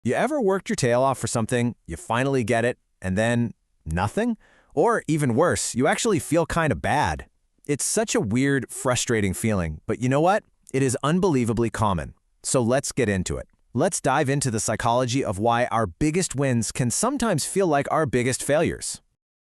You ever worked your tail off for something, you finally get it, and then nothing? Or even worse, you actually feel kind of bad. It's such a weird, frustrating feeling, but you know what? It is unbelievably common. So let's get into it. Let's dive into the psychology of why our biggest wins can sometimes feel like our biggest failures.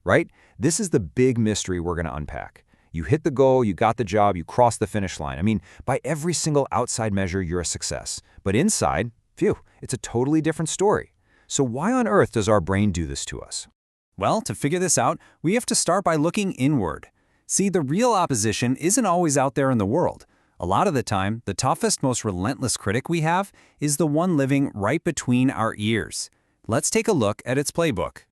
Right? This is the big mystery we're going to unpack. You hit the goal, you got the job, you crossed the finish line. I mean, by every single outside measure, you're a success. But inside, phew, it's a totally different story. So why on earth does our brain do this to us? Well, to figure this out, we have to start by looking inward. See, the real opposition isn't always out there in the world. A lot of the time, the toughest, most relentless critic we have is the one living right between our ears. Let's take a look at its playbook.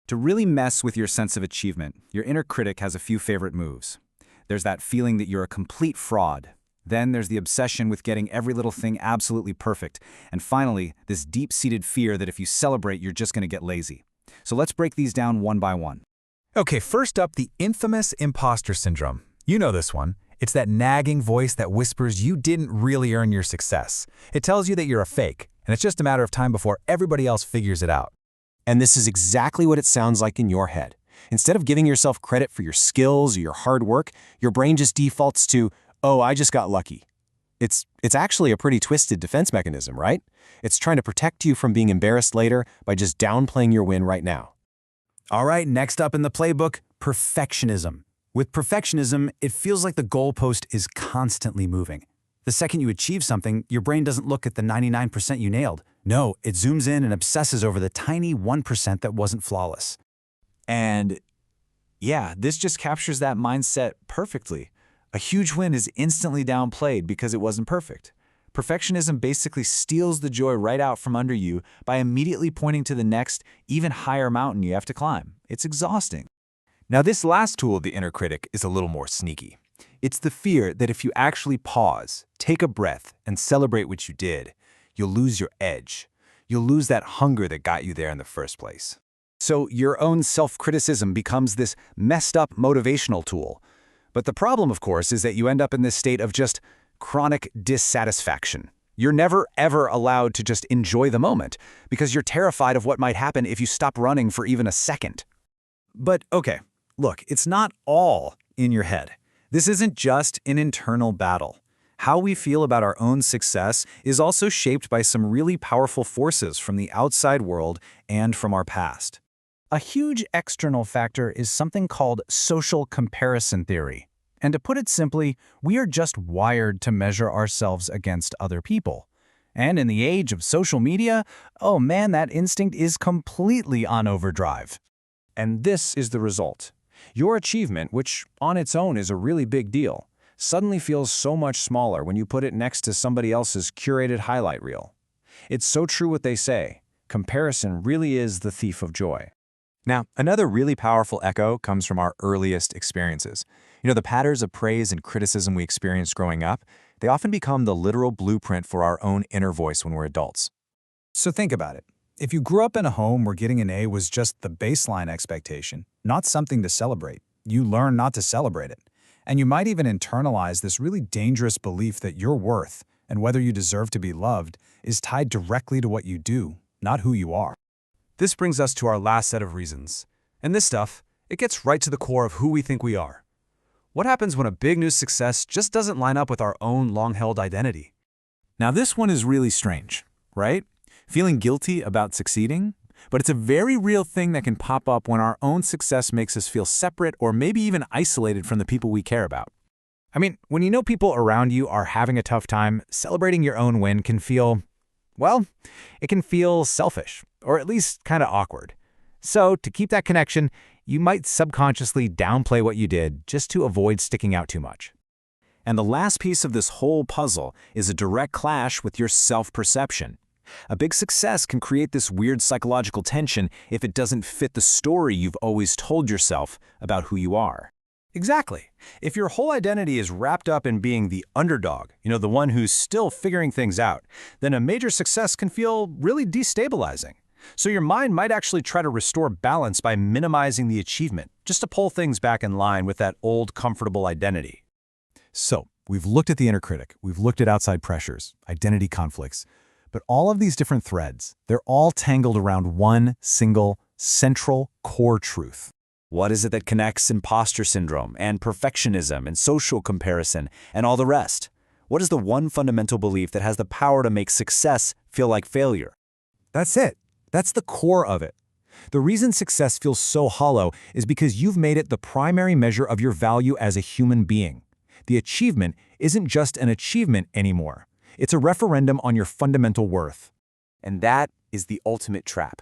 To really mess with your sense of achievement, your inner critic has a few favorite moves. There's that feeling that you're a complete fraud. Then there's the obsession with getting every little thing absolutely perfect. And finally, this deep-seated fear that if you celebrate, you're just going to get lazy. So let's break these down one by one. Okay, first up, the infamous imposter syndrome. You know this one. It's that nagging voice that whispers you didn't really earn your success. It tells you that you're a fake, and it's just a matter of time before everybody else figures it out. And this is exactly what it sounds like in your head. Instead of giving yourself credit for your skills or your hard work, your brain just defaults to, oh, I just got lucky. It's actually a pretty twisted defense mechanism, right? It's trying to protect you from being embarrassed later by just downplaying your win right now. All right, next up in the playbook, perfectionism. With perfectionism, it feels like the goalpost is constantly moving. The second you achieve something, your brain doesn't look at the 99% you nailed. No, it zooms in and obsesses over the tiny 1% that wasn't flawless. And yeah, this just captures that mindset perfectly. A huge win is instantly downplayed because it wasn't perfect. Perfectionism basically steals the joy right out from under you by immediately pointing to the next, even higher mountain you have to climb. It's exhausting. Now, this last tool of the inner critic is a little more sneaky. It's the fear that if you actually pause, take a breath, and celebrate what you did, you'll lose your edge. You'll lose that hunger that got you there in the first place. So your own self-criticism becomes this messed-up motivational tool. But the problem, of course, is that you end up in this state of just chronic dissatisfaction. You're never, ever allowed to just enjoy the moment because you're terrified of what might happen if you stop running for even a second. But okay, look, it's not all in your head. This isn't just an internal battle. How we feel about our own success is also shaped by some really powerful forces from the outside world and from our past. A huge external factor is something called social comparison theory. And to put it simply, we are just wired to measure ourselves against other people. And in the age of social media, oh man, that instinct is completely on overdrive. And this is the result. Your achievement, which on its own is a really big deal, suddenly feels so much smaller when you put it next to somebody else's curated highlight reel. It's so true what they say. Comparison really is the thief of joy. Now, another really powerful echo comes from our earliest experiences. The patterns of praise and criticism we experienced growing up, they often become the literal blueprint for our own inner voice when we're adults. So think about it. If you grew up in a home where getting an A was just the baseline expectation, not something to celebrate, you learn not to celebrate it. And you might even internalize this really dangerous belief that your worth and whether you deserve to be loved is tied directly to what you do, not who you are. This brings us to our last set of reasons. And this stuff, it gets right to the core of who we think we are. What happens when a big new success just doesn't line up with our own long-held identity? Now this one is really strange, right? Feeling guilty about succeeding? But it's a very real thing that can pop up when our own success makes us feel separate or maybe even isolated from the people we care about. I mean, when you know people around you are having a tough time, celebrating your own win can feel, well, it can feel selfish, or at least kind of awkward. So, to keep that connection, you might subconsciously downplay what you did just to avoid sticking out too much. And the last piece of this whole puzzle is a direct clash with your self-perception. A big success can create this weird psychological tension if it doesn't fit the story you've always told yourself about who you are. Exactly. If your whole identity is wrapped up in being the underdog, the one who's still figuring things out, then a major success can feel really destabilizing. So your mind might actually try to restore balance by minimizing the achievement, just to pull things back in line with that old comfortable identity. So, we've looked at the inner critic, we've looked at outside pressures, identity conflicts. But all of these different threads, they're all tangled around one single, central core truth. What is it that connects imposter syndrome and perfectionism and social comparison and all the rest? What is the one fundamental belief that has the power to make success feel like failure? That's it. That's the core of it. The reason success feels so hollow is because you've made it the primary measure of your value as a human being. The achievement isn't just an achievement anymore. It's a referendum on your fundamental worth. And that is the ultimate trap.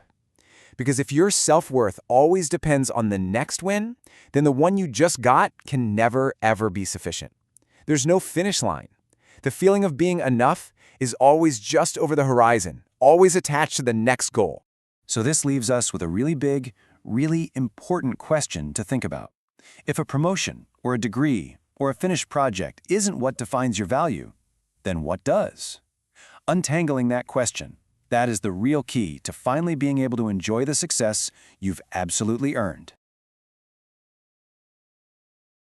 Because if your self-worth always depends on the next win, then the one you just got can never, ever be sufficient. There's no finish line. The feeling of being enough is always just over the horizon, always attached to the next goal. So this leaves us with a really big, really important question to think about. If a promotion, or a degree, or a finished project isn't what defines your value, then what does? Untangling that question, that is the real key to finally being able to enjoy the success you've absolutely earned.